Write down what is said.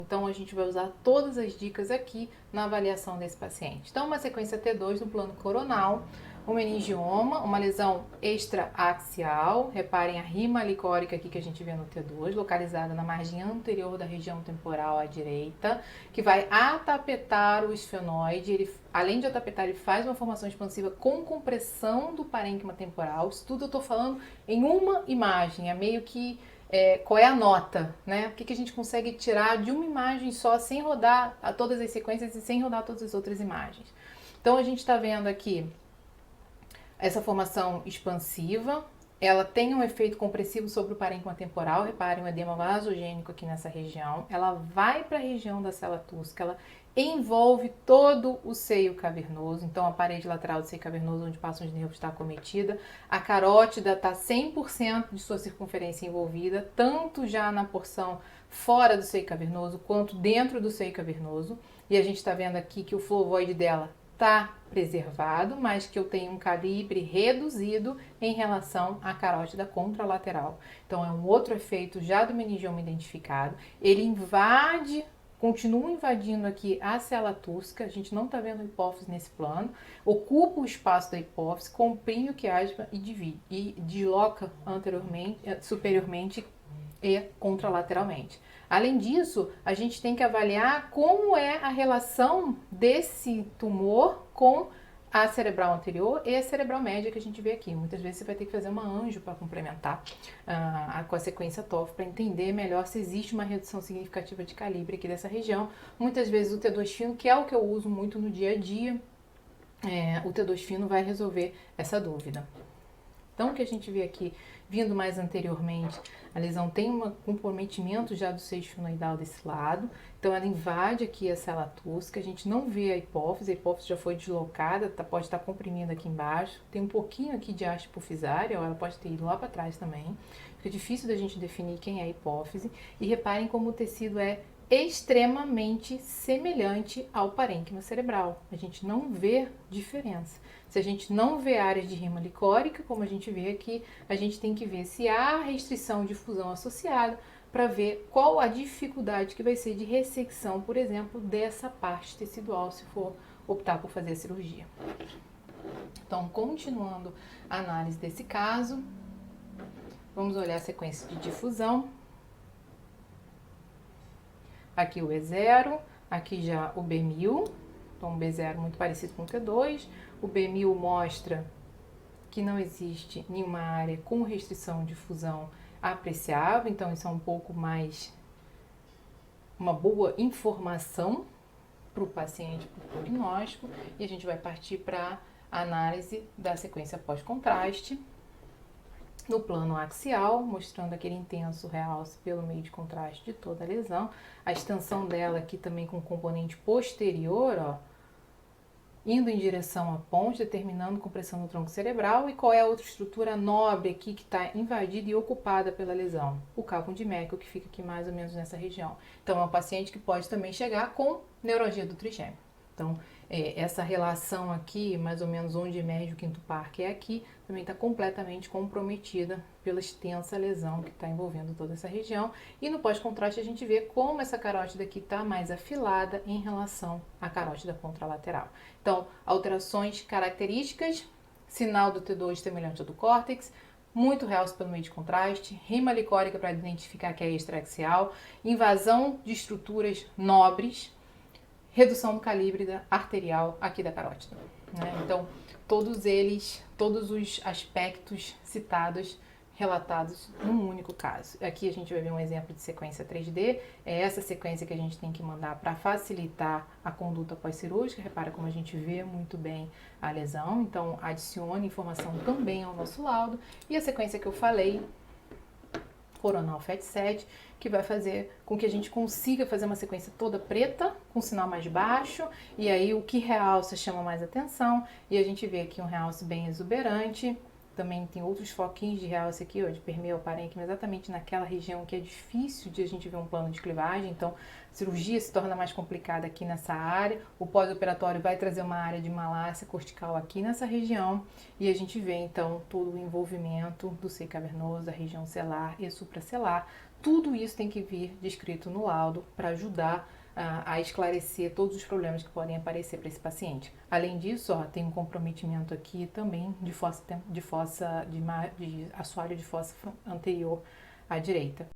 Então, a gente vai usar todas as dicas aqui na avaliação desse paciente. Então, uma sequência T2 no plano coronal, um meningioma, uma lesão extraaxial, reparem a rima licórica aqui que a gente vê no T2, localizada na margem anterior da região temporal à direita, que vai atapetar o esfenoide. Ele, além de atapetar, ele faz uma formação expansiva com compressão do parênquima temporal. Isso tudo eu estou falando em uma imagem, é meio que qual é a nota, né? O que a gente consegue tirar de uma imagem só, sem rodar todas as sequências e sem rodar todas as outras imagens. Então, a gente está vendo aqui essa formação expansiva, ela tem um efeito compressivo sobre o parênquima temporal, reparem o edema vasogênico aqui nessa região, ela vai para a região da célula túrcica, ela envolve todo o seio cavernoso, então a parede lateral do seio cavernoso onde passam os nervos está acometida, a carótida está 100% de sua circunferência envolvida, tanto já na porção fora do seio cavernoso quanto dentro do seio cavernoso, e a gente está vendo aqui que o flovoide dela está preservado, mas que eu tenho um calibre reduzido em relação à carótida contralateral. Então, é um outro efeito já do meningioma identificado. Ele invade, continua invadindo aqui a célula túrcica, a gente não está vendo a hipófise nesse plano, ocupa o espaço da hipófise, comprime o quiasma e divide, e desloca anteriormente, superiormente e contralateralmente. Além disso, a gente tem que avaliar como é a relação desse tumor com a cerebral anterior e a cerebral média que a gente vê aqui. Muitas vezes você vai ter que fazer uma anjo para complementar com a sequência TOF para entender melhor se existe uma redução significativa de calibre aqui dessa região. Muitas vezes o T2 fino, que é o que eu uso muito no dia a dia, o T2 fino vai resolver essa dúvida. Então, o que a gente vê aqui, vindo mais anteriormente, a lesão tem um comprometimento já do seio esfenoidal desse lado, então ela invade aqui a célula túrcica, a gente não vê a hipófise já foi deslocada, pode estar comprimida aqui embaixo, tem um pouquinho aqui de haste hipofisária, ela pode ter ido lá para trás também, fica difícil da gente definir quem é a hipófise, e reparem como o tecido é extremamente semelhante ao parênquima cerebral. A gente não vê diferença. Se a gente não vê áreas de rima licórica, como a gente vê aqui, a gente tem que ver se há restrição de fusão associada para ver qual a dificuldade que vai ser de ressecção, por exemplo, dessa parte tecidual, se for optar por fazer a cirurgia. Então, continuando a análise desse caso, vamos olhar a sequência de difusão. Aqui o E0, aqui já o B1000, então o B0 muito parecido com o T2, o B1000 mostra que não existe nenhuma área com restrição de fusão apreciável, então isso é um pouco mais uma boa informação para o paciente, para o prognóstico, e a gente vai partir para a análise da sequência pós-contraste no plano axial, mostrando aquele intenso realce pelo meio de contraste de toda a lesão, a extensão dela aqui também com componente posterior, ó, indo em direção à ponte, determinando compressão no tronco cerebral, e qual é a outra estrutura nobre aqui que está invadida e ocupada pela lesão? O cálculo de Meckel, que fica aqui mais ou menos nessa região. Então, é um paciente que pode também chegar com neuralgia do trigêmeo. Então, essa relação aqui, mais ou menos onde emerge o quinto par, que é aqui, também está completamente comprometida pela extensa lesão que está envolvendo toda essa região. E no pós-contraste a gente vê como essa carótida aqui está mais afilada em relação à carótida contralateral. Então, alterações características, sinal do T2 semelhante ao do córtex, muito realce pelo meio de contraste, rima licórica para identificar que é extraaxial, invasão de estruturas nobres, redução do calibre arterial aqui da carótida, né? Então, todos os aspectos citados, relatados num único caso. Aqui a gente vai ver um exemplo de sequência 3D, é essa sequência que a gente tem que mandar para facilitar a conduta pós-cirúrgica. Repara como a gente vê muito bem a lesão, então adicione informação também ao nosso laudo. E a sequência que eu falei, coronal FET7, que vai fazer com que a gente consiga fazer uma sequência toda preta, com sinal mais baixo, e aí o que realça chama mais atenção, e a gente vê aqui um realce bem exuberante. Também tem outros foquinhos de realce aqui, ó, de permeio ao parênquima, exatamente naquela região que é difícil de a gente ver um plano de clivagem, então a cirurgia se torna mais complicada aqui nessa área. O pós-operatório vai trazer uma área de malácia cortical aqui nessa região, e a gente vê então todo o envolvimento do seio cavernoso, da região celar e supracelar, Tudo isso tem que vir descrito no laudo para ajudar a esclarecer todos os problemas que podem aparecer para esse paciente. Além disso, ó, tem um comprometimento aqui também de assoalho de fossa anterior à direita.